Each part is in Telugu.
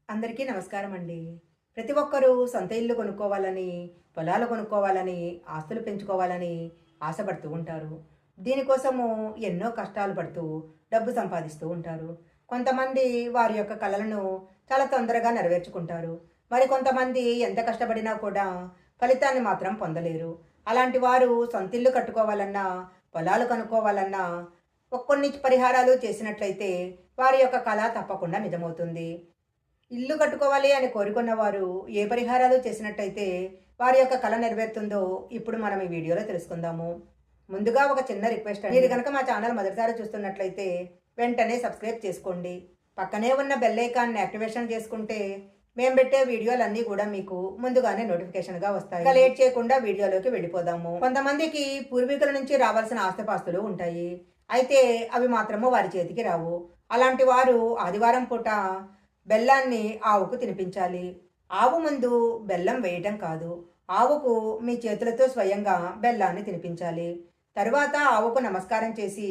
అందరికీ నమస్కారం అండి. ప్రతి ఒక్కరూ సొంత ఇల్లు కొనుక్కోవాలని, పొలాలు కొనుక్కోవాలని, ఆస్తులు పెంచుకోవాలని ఆశపడుతూ ఉంటారు. దీనికోసము ఎన్నో కష్టాలు పడుతూ డబ్బు సంపాదిస్తూ ఉంటారు. కొంతమంది వారి యొక్క కలలను చాలా తొందరగా నెరవేర్చుకుంటారు. మరి కొంతమంది ఎంత కష్టపడినా కూడా ఫలితాన్ని మాత్రం పొందలేరు. అలాంటి వారు సొంత ఇల్లు కట్టుకోవాలన్నా, పొలాలు కొనుక్కోవాలన్నా కొన్ని పరిహారాలు చేసినట్లయితే వారి యొక్క కల తప్పకుండా నిజమవుతుంది. ఇల్లు కట్టుకోవాలి అని కోరుకున్న వారు ఏ పరిహారాలు చేసినట్టయితే వారి యొక్క కల నెరవేరుతుందో ఇప్పుడు మనం ఈ వీడియోలో తెలుసుకుందాము. ముందుగా ఒక చిన్న రిక్వెస్ట్ అండి. మీరు కనుక మా ఛానల్ మొదటిసారి చూస్తున్నట్లయితే వెంటనే సబ్స్క్రైబ్ చేసుకోండి. పక్కనే ఉన్న బెల్ ఐకాన్ని యాక్టివేషన్ చేసుకుంటే మేము పెట్టే వీడియోలన్నీ కూడా మీకు ముందుగానే నోటిఫికేషన్గా వస్తాయి. ఇంకా లేట్ చేయకుండా వీడియోలోకి వెళ్ళిపోదాము. కొంతమందికి పూర్వీకుల నుంచి రావాల్సిన ఆస్తిపాస్తులు ఉంటాయి. అయితే అవి మాత్రము వారి చేతికి రావు. అలాంటి వారు ఆదివారం పూట బెల్లాన్ని ఆవుకు తినిపించాలి. ఆవు ముందు బెల్లం వేయటం కాదు, ఆవుకు మీ చేతులతో స్వయంగా బెల్లాన్ని తినిపించాలి. తరువాత ఆవుకు నమస్కారం చేసి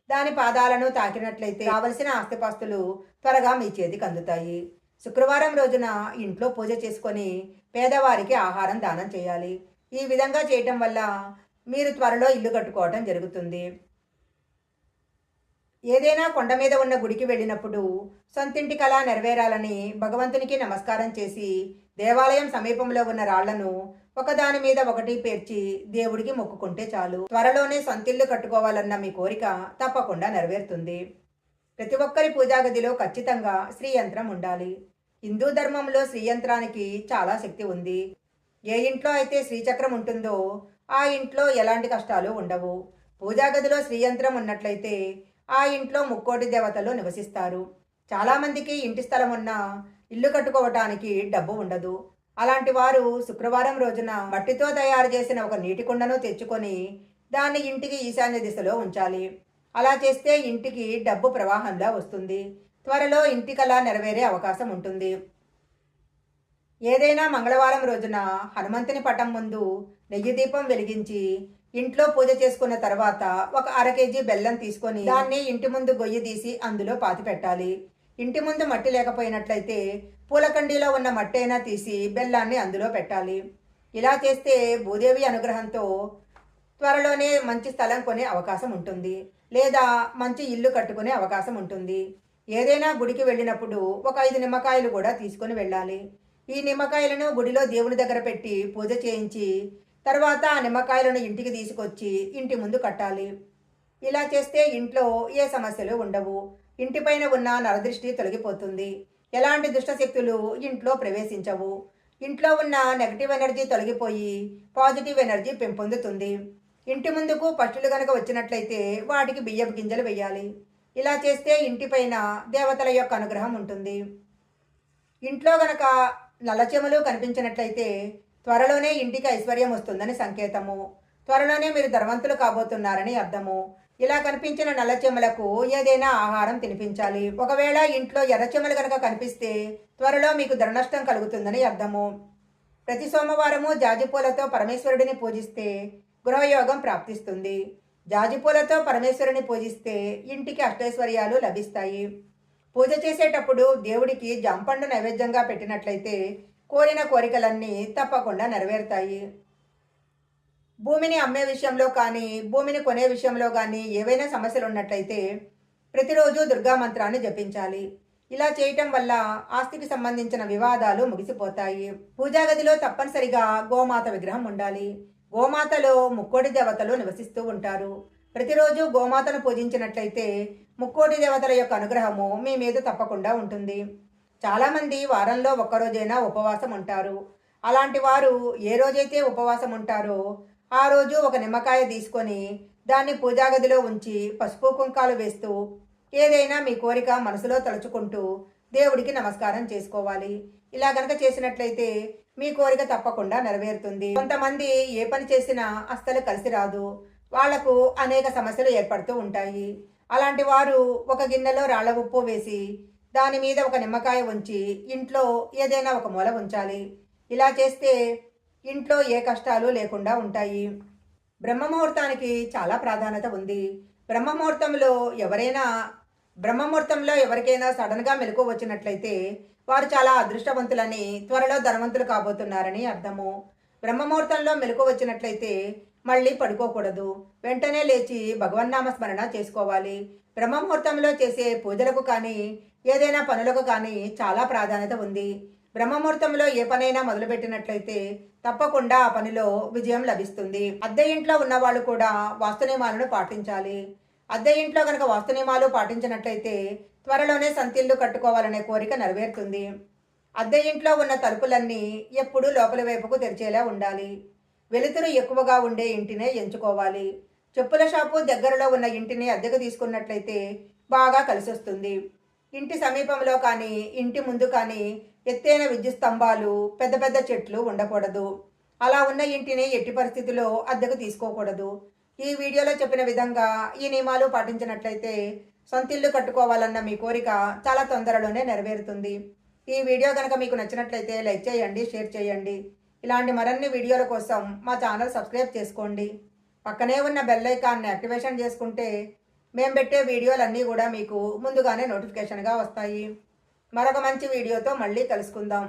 దాని పాదాలను తాకినట్లయితే కావలసిన ఆస్తిపాస్తులు త్వరగా మీ చేతికి అందుతాయి. శుక్రవారం రోజున ఇంట్లో పూజ చేసుకొని పేదవారికి ఆహారం దానం చేయాలి. ఈ విధంగా చేయటం వల్ల మీరు త్వరలో ఇల్లు కట్టుకోవటం జరుగుతుంది. ఏదైనా కొండ మీద ఉన్న గుడికి వెళ్ళినప్పుడు సొంతింటి కళ నెరవేరాలని భగవంతునికి నమస్కారం చేసి దేవాలయం సమీపంలో ఉన్న రాళ్లను ఒకదాని మీద ఒకటి పేర్చి దేవుడికి మొక్కుకుంటే చాలు. త్వరలోనే సొంతిల్లు కట్టుకోవాలన్న మీ కోరిక తప్పకుండా నెరవేరుతుంది. ప్రతి ఒక్కరి పూజాగదిలో ఖచ్చితంగా శ్రీయంత్రం ఉండాలి. హిందూ ధర్మంలో శ్రీయంత్రానికి చాలా శక్తి ఉంది. ఏ ఇంట్లో అయితే శ్రీచక్రం ఉంటుందో ఆ ఇంట్లో ఎలాంటి కష్టాలు ఉండవు. పూజాగదిలో శ్రీయంత్రం ఉన్నట్లయితే ఆ ఇంట్లో ముక్కోటి దేవతలు నివసిస్తారు. చాలామందికి ఇంటి స్థలం ఉన్నా ఇల్లు కట్టుకోవటానికి డబ్బు ఉండదు. అలాంటి వారు శుక్రవారం రోజున మట్టితో తయారు చేసిన ఒక నీటి కుండను తెచ్చుకొని దాన్ని ఇంటికి ఈశాన్య దిశలో ఉంచాలి. అలా చేస్తే ఇంటికి డబ్బు ప్రవాహంలా వస్తుంది. త్వరలో ఇంటి కల నెరవేరే అవకాశం ఉంటుంది. ఏదైనా మంగళవారం రోజున హనుమంతుని పటం ముందు నెయ్యి దీపం వెలిగించి ఇంట్లో పూజ చేసుకున్న తర్వాత ఒక 1/2 కేజీ బెల్లం తీసుకొని దాన్ని ఇంటి ముందు గొయ్యి తీసి అందులో పాతి పెట్టాలి. ఇంటి ముందు మట్టి లేకపోయినట్లయితే పూలకండీలో ఉన్న మట్టి అయినా తీసి బెల్లాన్ని అందులో పెట్టాలి. ఇలా చేస్తే భూదేవి అనుగ్రహంతో త్వరలోనే మంచి స్థలం కొనే అవకాశం ఉంటుంది, లేదా మంచి ఇల్లు కట్టుకునే అవకాశం ఉంటుంది. ఏదైనా గుడికి వెళ్ళినప్పుడు ఒక 5 నిమ్మకాయలు కూడా తీసుకొని వెళ్ళాలి. ఈ నిమ్మకాయలను గుడిలో దేవుని దగ్గర పెట్టి పూజ చేయించి తర్వాత ఆ నిమ్మకాయలను ఇంటికి తీసుకొచ్చి ఇంటి ముందు కట్టాలి. ఇలా చేస్తే ఇంట్లో ఏ సమస్యలు ఉండవు. ఇంటిపైన ఉన్న నరదృష్టి తొలగిపోతుంది. ఎలాంటి దుష్టశక్తులు ఇంట్లో ప్రవేశించవు. ఇంట్లో ఉన్న నెగటివ్ ఎనర్జీ తొలగిపోయి పాజిటివ్ ఎనర్జీ పెంపొందుతుంది. ఇంటి ముందుకు పక్షులు గనక వచ్చినట్లయితే వాటికి బియ్యపు గింజలు వేయాలి. ఇలా చేస్తే ఇంటిపైన దేవతల యొక్క అనుగ్రహం ఉంటుంది. ఇంట్లో గనక నల్లచెమలు కనిపించినట్లయితే త్వరలోనే ఇంటికి ఐశ్వర్యం వస్తుందని సంకేతము. త్వరలోనే మీరు ధనవంతులు కాబోతున్నారని అర్థము. ఇలా కనిపించిన నల్లచెమలకు ఏదైనా ఆహారం తినిపించాలి. ఒకవేళ ఇంట్లో ఎర్రచెమలు కనుక కనిపిస్తే త్వరలో మీకు ధననష్టం కలుగుతుందని అర్థము. ప్రతి సోమవారము జాజిపూలతో పరమేశ్వరుడిని పూజిస్తే గృహయోగం ప్రాప్తిస్తుంది. జాజిపూలతో పరమేశ్వరుని పూజిస్తే ఇంటికి అష్టైశ్వర్యాలు లభిస్తాయి. పూజ చేసేటప్పుడు దేవుడికి జాంపండు నైవేద్యంగా పెట్టినట్లయితే కోరిన కోరికలన్నీ తప్పకుండా నెరవేరుతాయి. భూమిని అమ్మే విషయంలో కానీ భూమిని కొనే విషయంలో కానీ ఏవైనా సమస్యలు ఉన్నట్లయితే ప్రతిరోజు దుర్గా మంత్రాన్ని జపించాలి. ఇలా చేయటం వల్ల ఆస్తికి సంబంధించిన వివాదాలు ముగిసిపోతాయి. పూజా గదిలో తప్పనిసరిగా గోమాత విగ్రహం ఉండాలి. గోమాతలో ముక్కోటి దేవతలు నివసిస్తూ ఉంటారు. ప్రతిరోజు గోమాతను పూజించినట్లయితే ముక్కోటి దేవతల యొక్క అనుగ్రహము మీ మీద తప్పకుండా ఉంటుంది. చాలామంది వారంలో ఒక్కరోజైనా ఉపవాసం ఉంటారు. అలాంటి వారు ఏ రోజైతే ఉపవాసం ఉంటారో ఆ రోజు ఒక నిమ్మకాయ తీసుకొని దాన్ని పూజాగదిలో ఉంచి పసుపు కుంకాలు వేస్తూ ఏదైనా మీ కోరిక మనసులో తలుచుకుంటూ దేవుడికి నమస్కారం చేసుకోవాలి. ఇలా గనక చేసినట్లయితే మీ కోరిక తప్పకుండా నెరవేరుతుంది. కొంతమంది ఏ పని చేసినా అస్సలు కలిసి రాదు. వాళ్లకు అనేక సమస్యలు ఏర్పడుతూ ఉంటాయి. అలాంటి వారు ఒక గిన్నెలో రాళ్ల ఉప్పు వేసి దాని మీద ఒక నిమ్మకాయ ఉంచి ఇంట్లో ఏదైనా ఒక మూల ఉంచాలి. ఇలా చేస్తే ఇంట్లో ఏ కష్టాలు లేకుండా ఉంటాయి. బ్రహ్మముహూర్తానికి చాలా ప్రాధాన్యత ఉంది. బ్రహ్మముహూర్తంలో ఎవరైనా బ్రహ్మముహూర్తంలో ఎవరికైనా సడన్గా మెలకు వచ్చినట్లయితే వారు చాలా అదృష్టవంతులని, త్వరలో ధనవంతులు కాబోతున్నారని అర్థము. బ్రహ్మముహూర్తంలో మెలకు వచ్చినట్లయితే మళ్ళీ పడుకోకూడదు. వెంటనే లేచి భగవన్నామ స్మరణ చేసుకోవాలి. బ్రహ్మముహూర్తంలో చేసే పూజలకు కానీ ఏదైనా పనులకు కానీ చాలా ప్రాధాన్యత ఉంది. బ్రహ్మముహూర్తంలో ఏ పనైనా మొదలుపెట్టినట్లయితే తప్పకుండా ఆ పనిలో విజయం లభిస్తుంది. అద్దె ఇంట్లో ఉన్నవాళ్ళు కూడా వాస్తు నియమాలను పాటించాలి. అద్దె ఇంట్లో కనుక వాస్తు నియమాలు పాటించినట్లయితే త్వరలోనే సంతిల్లు కట్టుకోవాలనే కోరిక నెరవేరుతుంది. అద్దె ఇంట్లో ఉన్న తలుపులన్నీ ఎప్పుడూ లోపలి వైపుకు తెరిచేలా ఉండాలి. వెలుతురు ఎక్కువగా ఉండే ఇంటినే ఎంచుకోవాలి. చెప్పుల షాపు దగ్గరలో ఉన్న ఇంటిని అద్దెకు తీసుకున్నట్లయితే బాగా కలిసొస్తుంది. ఇంటి సమీపంలో కానీ ఇంటి ముందు కానీ ఎత్తైన విద్యుత్ స్తంభాలు, పెద్ద పెద్ద చెట్లు ఉండకూడదు. అలా ఉన్న ఇంటిని ఎట్టి పరిస్థితిలో అద్దెకు తీసుకోకూడదు. ఈ వీడియోలో చెప్పిన విధంగా ఈ నియమాలు పాటించినట్లయితే సొంతిల్లు కట్టుకోవాలన్న మీ కోరిక చాలా తొందరలోనే నెరవేరుతుంది. ఈ వీడియో కనుక మీకు నచ్చినట్లయితే లైక్ చేయండి, షేర్ చేయండి. ఇలాంటి మరిన్ని వీడియోల కోసం మా ఛానల్ సబ్స్క్రైబ్ చేసుకోండి. పక్కనే ఉన్న బెల్ ఐకాన్ని యాక్టివేషన్ చేసుకుంటే మేము పెట్టే వీడియోలన్నీ కూడా మీకు ముందుగానే నోటిఫికేషన్గా వస్తాయి. మరొక మంచి వీడియోతో మళ్ళీ కలుసుకుందాం.